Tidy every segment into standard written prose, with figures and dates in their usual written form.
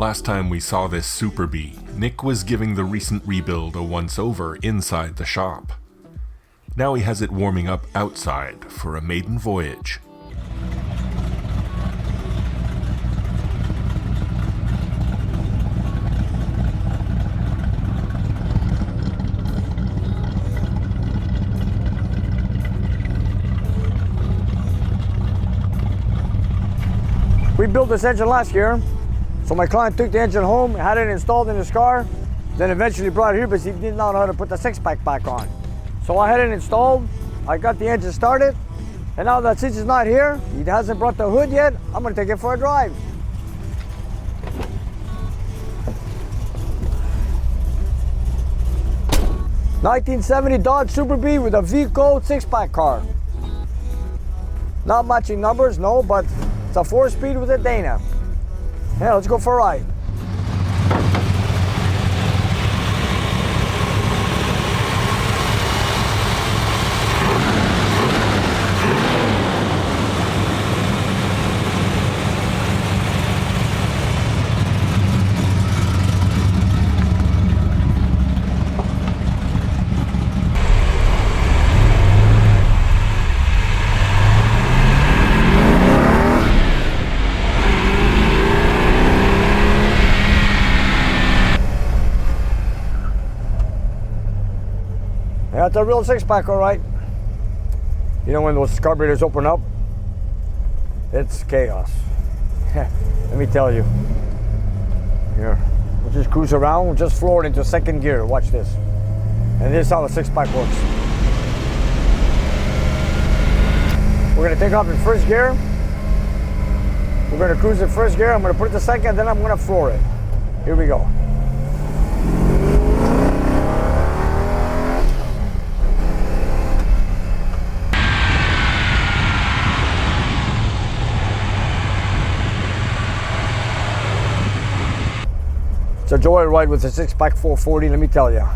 Last time we saw this Superbee, Nick was giving the recent rebuild a once-over inside the shop. Now he has it warming up outside for a maiden voyage. We built this engine last year, so my client took the engine home, had it installed in his car, then eventually brought it here because he didn't know how to put the six-pack back on. So I had it installed, I got the engine started, and now that since he's not here, he hasn't brought the hood yet, I'm gonna take it for a drive. '70 Dodge Superbee with a V-code six-pack car. Not matching numbers, no, but it's a 4-speed with a Dana. Yeah, let's go for a ride. Yeah, it's a real six-pack, all right. You know when those carburetors open up? It's chaos. Let me tell you. Here, we'll just cruise around, we'll just floor it into second gear. Watch this. And this is how a six-pack works. We're gonna take off in first gear. We're gonna cruise in first gear. I'm gonna put it to second, then I'm gonna floor it. Here we go. It's a joyride with a six-pack 440, let me tell you.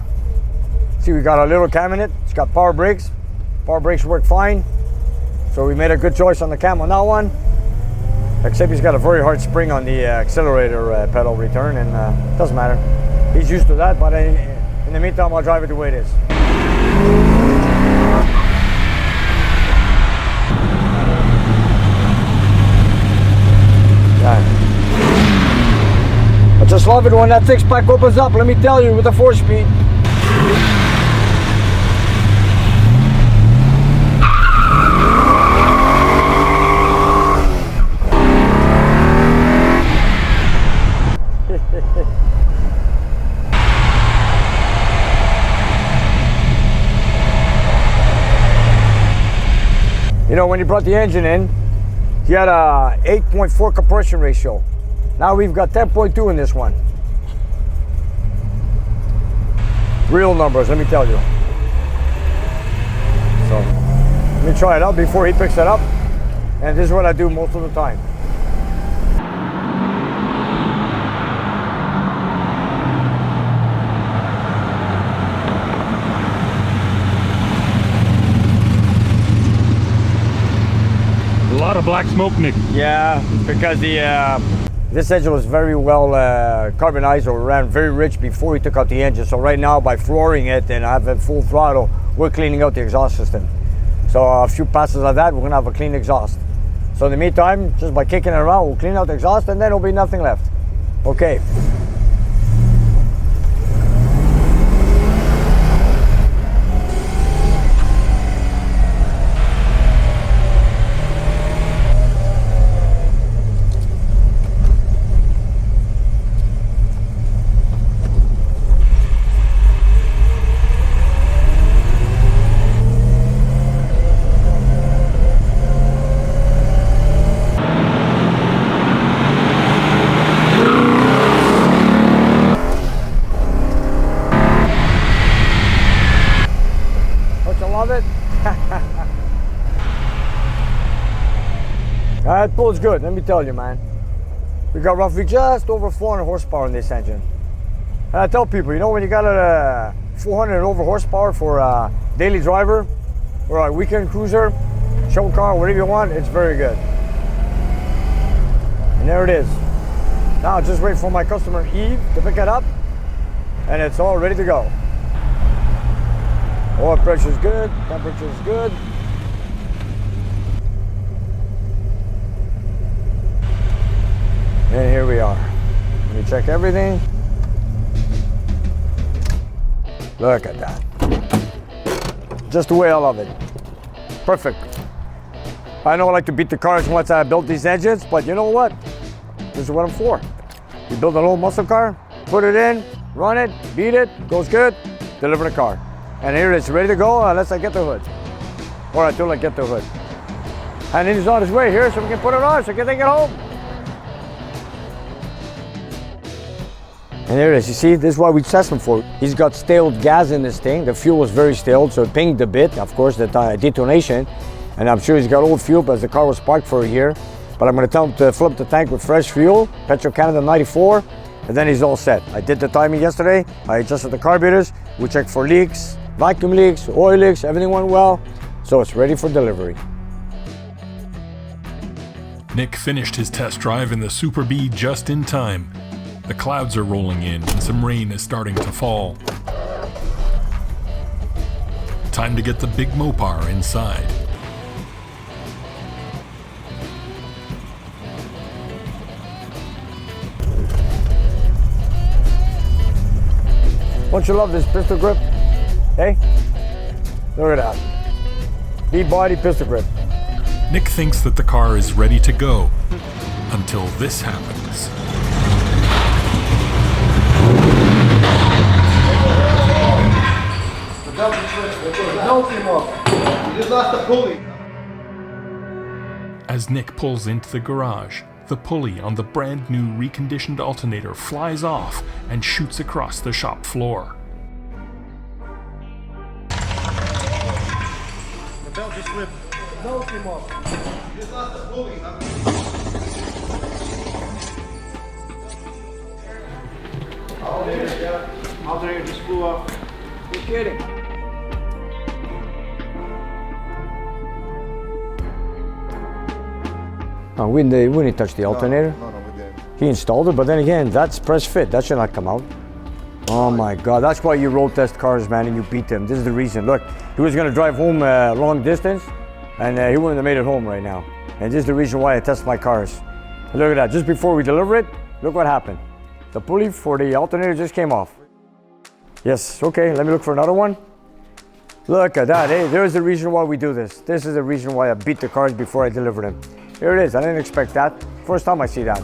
See, we got a little cam in it. It's got power brakes. Power brakes work fine. So we made a good choice on the cam on that one. Except he's got a very hard spring on the accelerator pedal return, and doesn't matter. He's used to that, but in the meantime, I'll drive it the way it is. Yeah. I just love it when that six-pack opens up, let me tell you, with a 4-speed. You know, when he brought the engine in, he had a 8.4 compression ratio. Now we've got 10.2 in this one. Real numbers, let me tell you. So, let me try it out before he picks it up. And this is what I do most of the time. A lot of black smoke, Nick. Yeah, because this engine was very well carbonized, or ran very rich before we took out the engine. So right now, by flooring it and I have it full throttle, we're cleaning out the exhaust system. So a few passes of that, we're gonna have a clean exhaust. So in the meantime, just by kicking it around, we'll clean out the exhaust and then there'll be nothing left. Okay. Love it. It pulls good, let me tell you, man. We got roughly just over 400 horsepower in this engine. And I tell people, you know, when you got a 400 and over horsepower for a daily driver or a weekend cruiser, show car, whatever you want, it's very good. And there it is. Now just wait for my customer Eve to pick it up, and it's all ready to go. Oil pressure is good, temperature is good. And here we are. Let me check everything. Look at that. Just the way I love it. Perfect. I know I like to beat the cars once I built these engines, but you know what? This is what I'm for. You build an old muscle car, put it in, run it, beat it, goes good, deliver the car. And here it's ready to go unless I get the hood. Or until I get the hood. And he's on his way here so we can put it on so we can take it home. And there it is. You see, this is what we test him for. He's got stale gas in this thing. The fuel was very stale, so it pinged a bit. Of course, the detonation. And I'm sure he's got old fuel because the car was parked for a year. But I'm going to tell him to fill up the tank with fresh fuel, Petro Canada 94, and then he's all set. I did the timing yesterday. I adjusted the carburetors. We checked for leaks, vacuum leaks, oil leaks. Everything went well. So it's ready for delivery. Nick finished his test drive in the Superbee just in time. The clouds are rolling in and some rain is starting to fall. Time to get the big Mopar inside. Don't you love this pistol grip? Hey? Look at that. B-body pistol grip. Nick thinks that the car is ready to go until this happens. You just lost the pulley. As Nick pulls into the garage, the pulley on the brand new reconditioned alternator flies off and shoots across the shop floor. The belt just slipped. The belt came off. You just lost the pulley. Alternator just flew off. You're kidding. No, we didn't touch the alternator. No, we didn't. He installed it, but then again, that's press fit. That should not come out. Oh my God, that's why you road test cars, man, and you beat them. This is the reason. Look, he was gonna drive home long distance, and he wouldn't have made it home right now. And this is the reason why I test my cars. And look at that, just before we deliver it, look what happened. The pulley for the alternator just came off. Yes, okay, let me look for another one. Look at that, hey, there's the reason why we do this. This is the reason why I beat the cars before I deliver them. Here it is, I didn't expect that. First time I see that.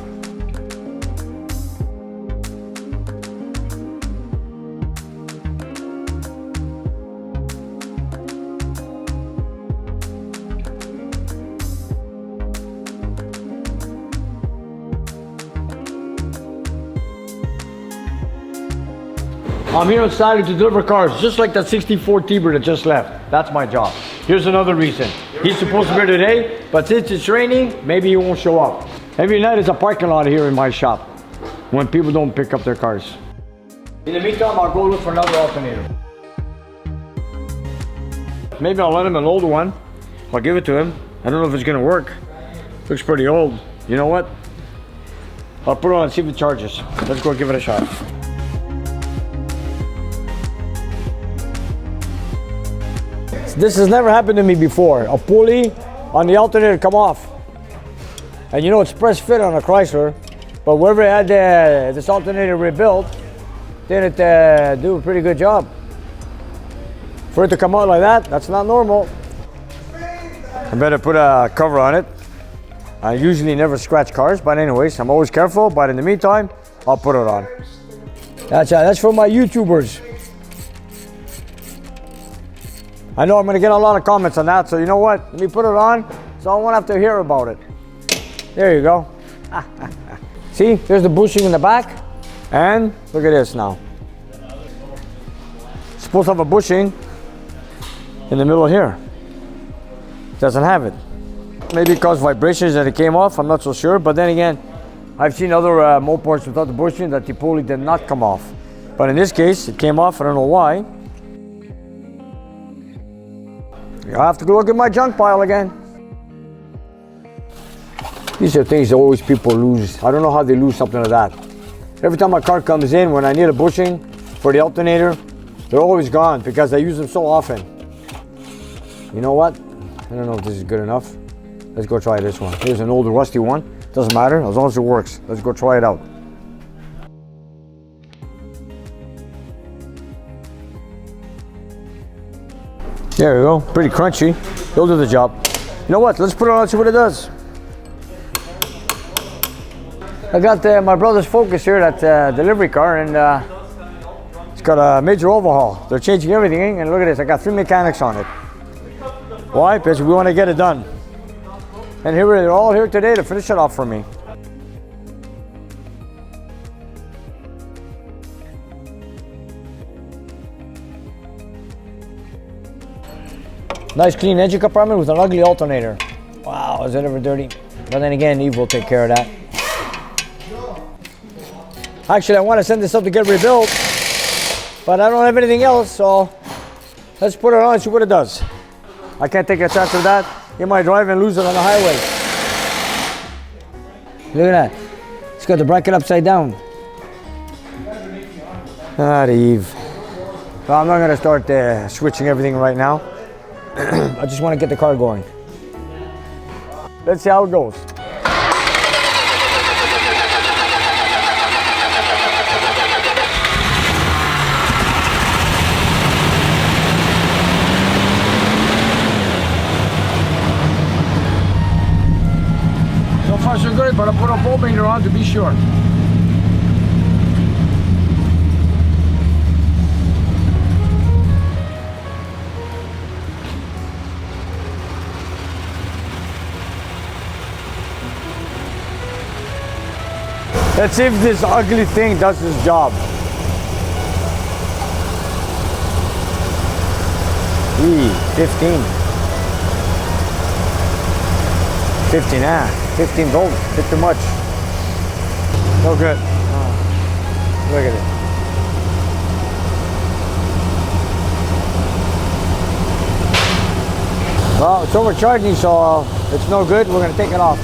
I'm here on Saturday to deliver cars, just like that 64 T-Bird that just left. That's my job. Here's another reason. He's supposed to be here today, but since it's raining, maybe he won't show up. Every night is a parking lot here in my shop when people don't pick up their cars. In the meantime, I'll go look for another alternator. Maybe I'll lend him an older one. I'll give it to him. I don't know if it's gonna work. Looks pretty old. You know what? I'll put it on and see if it charges. Let's go give it a shot. This has never happened to me before. A pulley on the alternator come off. And you know it's press fit on a Chrysler, but whoever had this alternator rebuilt didn't do a pretty good job. For it to come out like that, that's not normal. I better put a cover on it. I usually never scratch cars, but anyways, I'm always careful, but in the meantime, I'll put it on. That's for my YouTubers. I know I'm gonna get a lot of comments on that, so you know what? Let me put it on so I won't have to hear about it. There you go. See, there's the bushing in the back, and look at this now. It's supposed to have a bushing in the middle here. It doesn't have it. Maybe it caused vibrations that it came off, I'm not so sure, but then again, I've seen other Mopars without the bushing that the pulley did not come off. But in this case, it came off, I don't know why. I'll have to go look at my junk pile again. These are things that always people lose. I don't know how they lose something like that. Every time my car comes in, when I need a bushing for the alternator, they're always gone because I use them so often. You know what? I don't know if this is good enough. Let's go try this one. Here's an old rusty one. Doesn't matter, as long as it works. Let's go try it out. There we go, pretty crunchy. It'll do the job. You know what, let's put it on and see what it does. I got my brother's Focus here, that delivery car, and it's got a major overhaul. They're changing everything, and look at this, I got 3 mechanics on it. Why? Because we want to get it done. And here they're all here today to finish it off for me. Nice clean engine compartment with an ugly alternator. Wow, is it ever dirty? But then again, Eve will take care of that. Actually, I want to send this up to get rebuilt, but I don't have anything else, so let's put it on and see what it does. I can't take a chance with that. You might drive and lose it on the highway. Look at that. It's got the bracket upside down. Ah, the Eve. Well, I'm not going to start switching everything right now. I just want to get the car going. Let's see how it goes. So far so good, but I put a voltmeter on to be sure. Let's see if this ugly thing does its job. 15. 15 volts, bit too much. No good. Oh, look at it. Well, it's overcharging, so it's no good. We're going to take it off.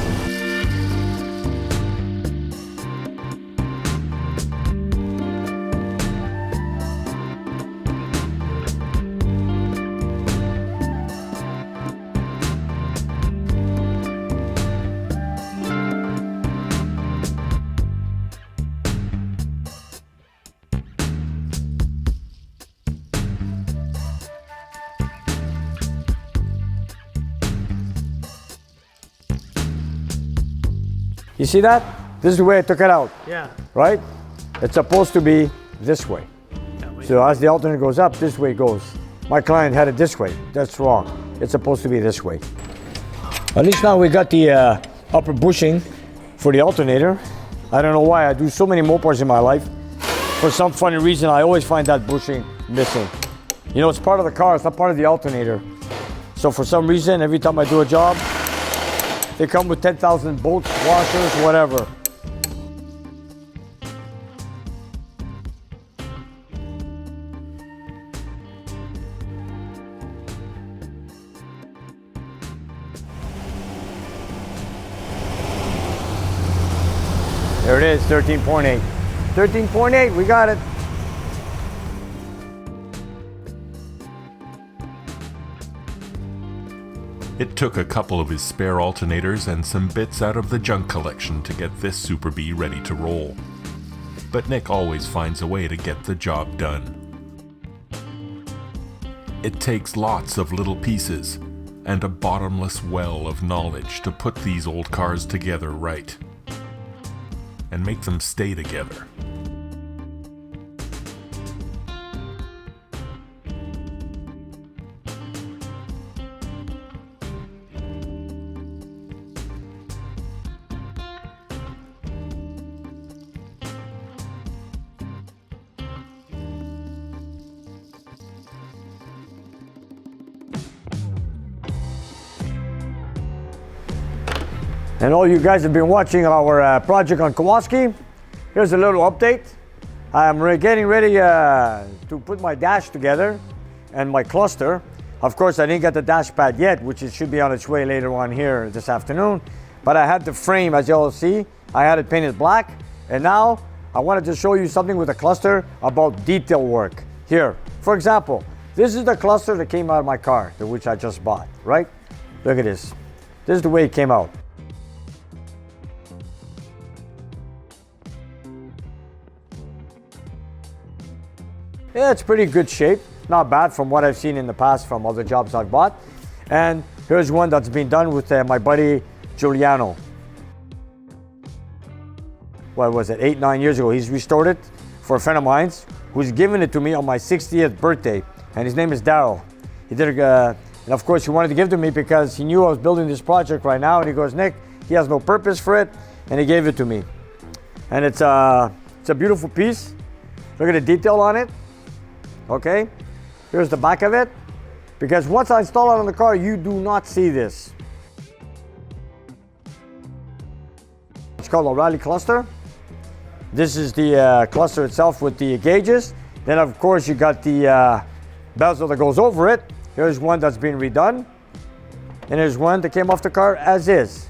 You see that? This is the way I took it out. Yeah. Right? It's supposed to be this way. So as the alternator goes up, this way it goes. My client had it this way. That's wrong. It's supposed to be this way. At least now we got the upper bushing for the alternator. I don't know why. I do so many Mopars in my life. For some funny reason, I always find that bushing missing. You know, it's part of the car. It's not part of the alternator. So for some reason, every time I do a job, they come with 10,000 bolts, washers, whatever. There it is, 13.8. 13.8, we got it. It took a couple of his spare alternators and some bits out of the junk collection to get this Superbee ready to roll. But Nick always finds a way to get the job done. It takes lots of little pieces and a bottomless well of knowledge to put these old cars together right and make them stay together. And all you guys have been watching our project on Kowalski. Here's a little update. I'm getting ready to put my dash together and my cluster. Of course, I didn't get the dash pad yet, which it should be on its way later on here this afternoon. but I had the frame, as you'll see, I had it painted black. And now I wanted to show you something with the cluster about detail work. Here, for example, this is the cluster that came out of my car, which I just bought, right? Look at this. This is the way it came out. Yeah, it's pretty good shape. Not bad from what I've seen in the past from other jobs I've bought. And here's one that's been done with my buddy Giuliano. What was it, 8-9 years ago? He's restored it for a friend of mine who's given it to me on my 60th birthday. And his name is Daryl. He did and of course he wanted to give it to me because he knew I was building this project right now. And he goes, Nick, he has no purpose for it. And he gave it to me. And it's a beautiful piece. Look at the detail on it. Okay, here's the back of it. Because once I install it on the car, you do not see this. It's called a rally cluster. This is the cluster itself with the gauges. Then of course you got the bezel that goes over it. Here's one that's been redone. And here's one that came off the car as is.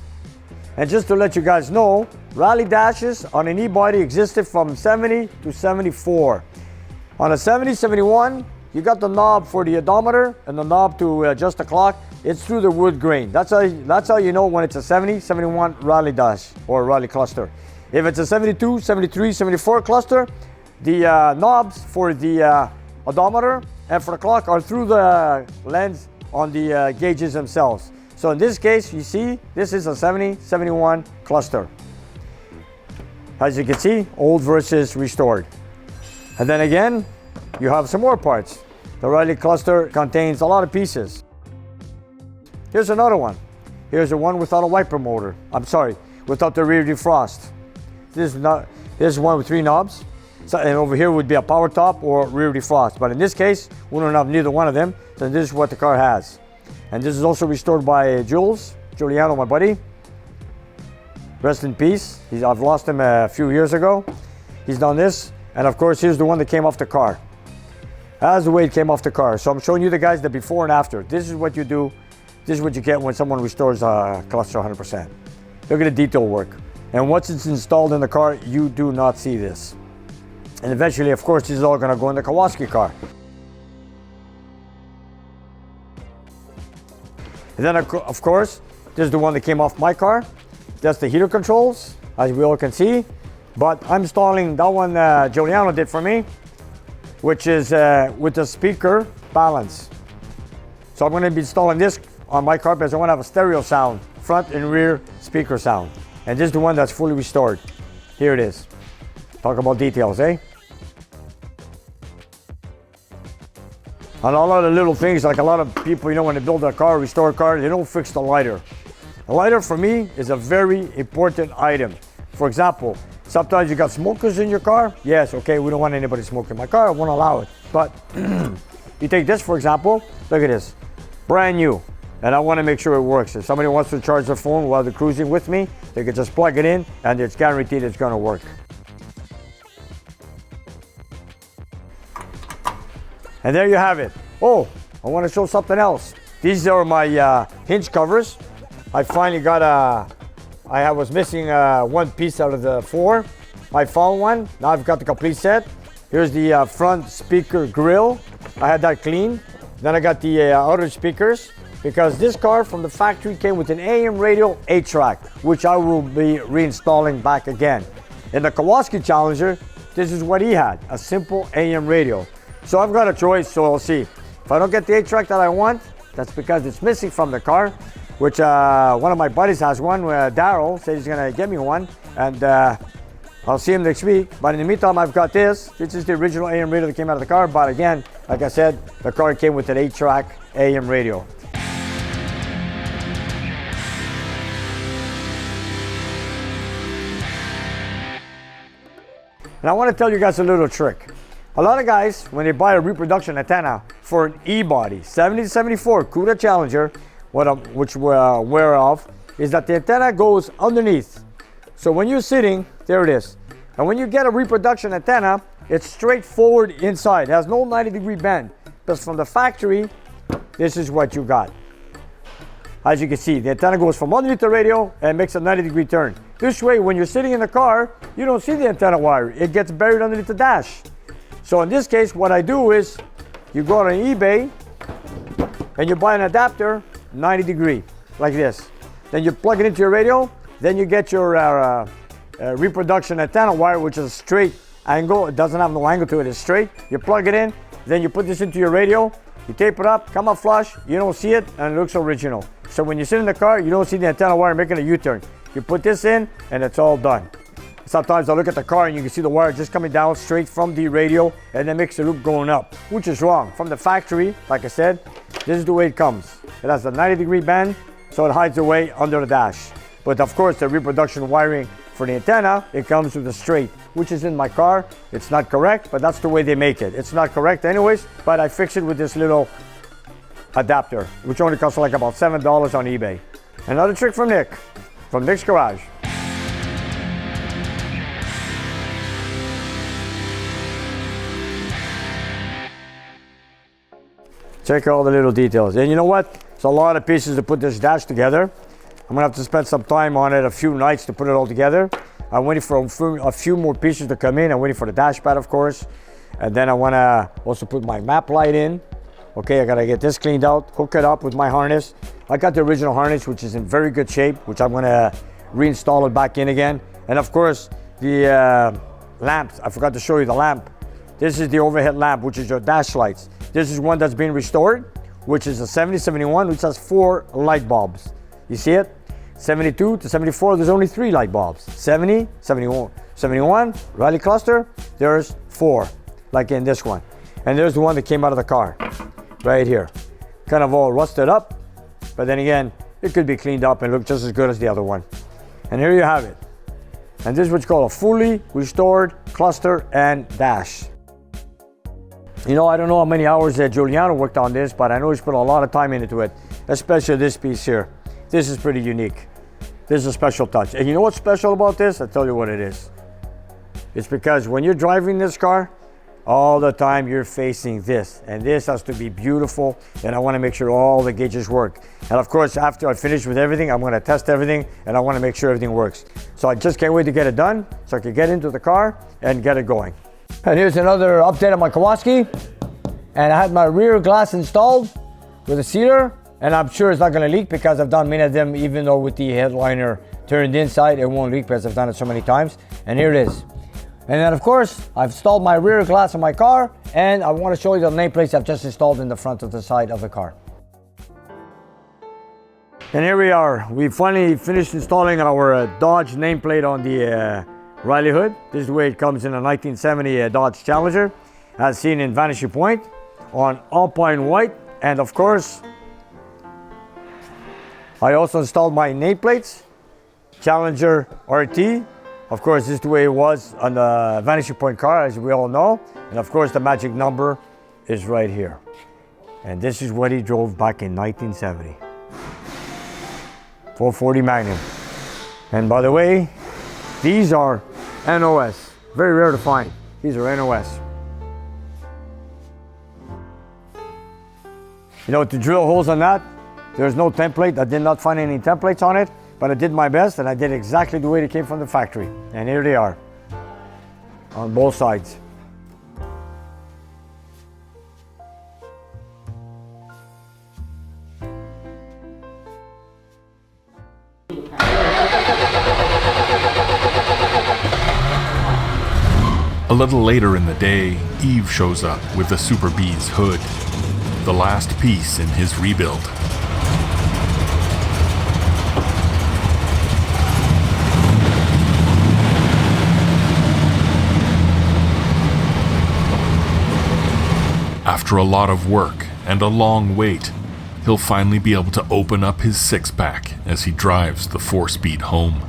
And just to let you guys know, rally dashes on an e-body existed from 70 to 74. On a 70, 71, you got the knob for the odometer and the knob to adjust the clock. It's through the wood grain. That's how you know when it's a 70, 71 rally dash or rally cluster. If it's a 72, 73, 74 cluster, the knobs for the odometer and for the clock are through the lens on the gauges themselves. So in this case, you see, this is a 70, 71 cluster. As you can see, old versus restored. And then again, you have some more parts. The rally cluster contains a lot of pieces. Here's another one. Here's the one without a wiper motor. I'm sorry, without the rear defrost. This is one with 3 knobs. So, and over here would be a power top or rear defrost. But in this case, we don't have neither one of them. So this is what the car has. And this is also restored by Giuliano, my buddy. Rest in peace. I've lost him a few years ago. He's done this. And of course, here's the one that came off the car. That's the way it came off the car. So I'm showing you the guys the before and after. This is what you do. This is what you get when someone restores a cluster 100%. Look at the detail work. And once it's installed in the car, you do not see this. And eventually, of course, this is all going to go in the Kowalski car. And then, of course, this is the one that came off my car. That's the heater controls, as we all can see. But I'm installing that one Giuliano did for me, which is with the speaker balance. So I'm going to be installing this on my car because I want to have a stereo sound, front and rear speaker sound. And this is the one that's fully restored. Here it is. Talk about details, eh? And a lot of little things, like a lot of people, you know, when they build a car, restore a car, they don't fix the lighter. The lighter for me is a very important item. For example, sometimes you got smokers in your car. Yes, okay, we don't want anybody smoking in my car. I won't allow it. But you take this, for example. Look at this. Brand new. And I want to make sure it works. If somebody wants to charge their phone while they're cruising with me, they can just plug it in and it's guaranteed it's going to work. And there you have it. Oh, I want to show something else. These are my hinge covers. I finally got I was missing one piece out of the 4. I found one. Now I've got the complete set. Here's the front speaker grill. I had that clean. Then I got the outer speakers because this car from the factory came with an AM radio 8-track, which I will be reinstalling back again. In the Kowalski Challenger, this is what he had, a simple AM radio. So I've got a choice, so I'll see. If I don't get the 8-track that I want, that's because it's missing from the car, which one of my buddies has one. Daryl said he's gonna get me one, and I'll see him next week. But in the meantime, I've got this. This is the original AM radio that came out of the car, but again, like I said, the car came with an 8-track AM radio. And I want to tell you guys a little trick. A lot of guys, when they buy a reproduction antenna for an e-body, 70 to 74 CUDA Challenger, which we're aware of, is that the antenna goes underneath. So when you're sitting, there it is. And when you get a reproduction antenna, it's straight forward inside. It has no 90-degree bend. Because from the factory, this is what you got. as you can see, the antenna goes from underneath the radio and makes a 90-degree turn. This way, when you're sitting in the car, you don't see the antenna wire. It gets buried underneath the dash. So in this case, what I do is, you go on eBay and you buy an adapter, 90 degree, like this. Then you plug it into your radio, then you get your reproduction antenna wire, which is a straight angle. It doesn't have no angle to it, it's straight. You plug it in, then you put this into your radio, you tape it up, come up flush, you don't see it, and it looks original. So when you sit in the car, you don't see the antenna wire making a U-turn. You put this in, and it's all done. Sometimes I look at the car and you can see the wire just coming down straight from the radio and then makes a loop going up, which is wrong. From the factory, like I said, this is the way it comes. It has a 90-degree bend, so it hides away under the dash. But of course, the reproduction wiring for the antenna, it comes with a straight, which is in my car. It's not correct, but that's the way they make it. It's not correct anyways, but I fix it with this little adapter, which only costs like about $7 on eBay. Another trick from Nick, from Nick's Garage. Check all the little details. And you know what? It's a lot of pieces to put this dash together. I'm gonna have to spend some time on it, a few nights to put it all together. I'm waiting for a few more pieces to come in. I'm waiting for the dash pad, of course. And then I wanna also put my map light in. Okay, I gotta get this cleaned out, hook it up with my harness. I got the original harness, which is in very good shape, which I'm gonna reinstall it back in again. And of course, the lamps, I forgot to show you the lamp. This is the overhead lamp, which is your dash lights. This is one that's been restored, which is a 7071, which has 4 light bulbs. You see it? 72 to 74, there's only 3 light bulbs. 70, 71, Riley cluster, there's 4, like in this one. And there's the one that came out of the car, right here. Kind of all rusted up, but then again, it could be cleaned up and look just as good as the other one. And here you have it. And this is what's called a fully restored cluster and dash. You know, I don't know how many hours that Giuliano worked on this, but I know he's put a lot of time into it, especially this piece here. This is pretty unique. This is a special touch. And you know what's special about this? I'll tell you what it is. It's because when you're driving this car, all the time you're facing this. And this has to be beautiful, and I want to make sure all the gauges work. And of course, after I finish with everything, I'm going to test everything, and I want to make sure everything works. So I just can't wait to get it done, so I can get into the car and get it going. And here's another update on my Kowalski. And I had my rear glass installed with a sealer, and I'm sure it's not going to leak because I've done many of them. Even though with the headliner turned inside, it won't leak because I've done it so many times. And here it is. And then of course, I've installed my rear glass on my car, and I want to show you the nameplates I've just installed in the front of the side of the car. And here we are. We finally finished installing our Dodge nameplate on the Riley hood. This is the way it comes in a 1970 Dodge Challenger, as seen in Vanishing Point, on Alpine White. And of course, I also installed my nameplates, Challenger RT. Of course, this is the way it was on the Vanishing Point car, as we all know. And of course, the magic number is right here. And this is what he drove back in 1970. 440 Magnum. And by the way, these are NOS. Very rare to find. These are NOS. You know, to drill holes on that, there's no template. I did not find any templates on it, but I did my best, and I did exactly the way they came from the factory. And here they are, on both sides. A little later in the day, Yves shows up with the Superbee's hood, the last piece in his rebuild. After a lot of work and a long wait, he'll finally be able to open up his six-pack as he drives the 4-speed home.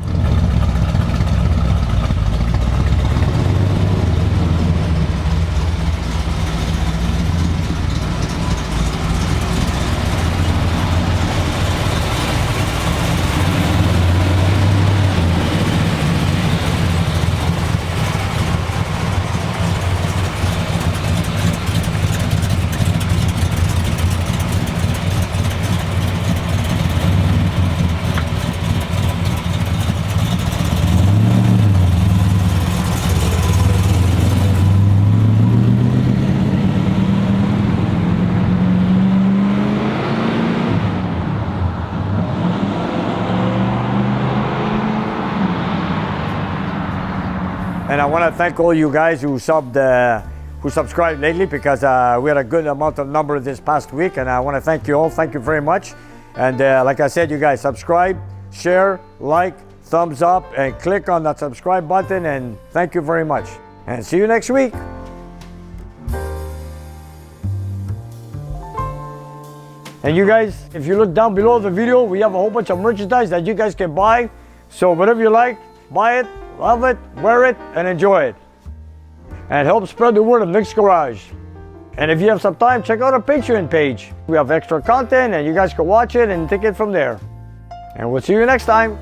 I want to thank all you guys who subscribed lately, because we had a good amount of number this past week, and I want to thank you all. Thank you very much. And like I said, you guys subscribe, share, like, thumbs up, and click on that subscribe button, and thank you very much. And see you next week. And you guys, if you look down below the video, we have a whole bunch of merchandise that you guys can buy. So whatever you like, buy it, love it, wear it, and enjoy it. And help spread the word of Nick's Garage. And if you have some time, check out our Patreon page. We have extra content, and you guys can watch it and take it from there. And we'll see you next time.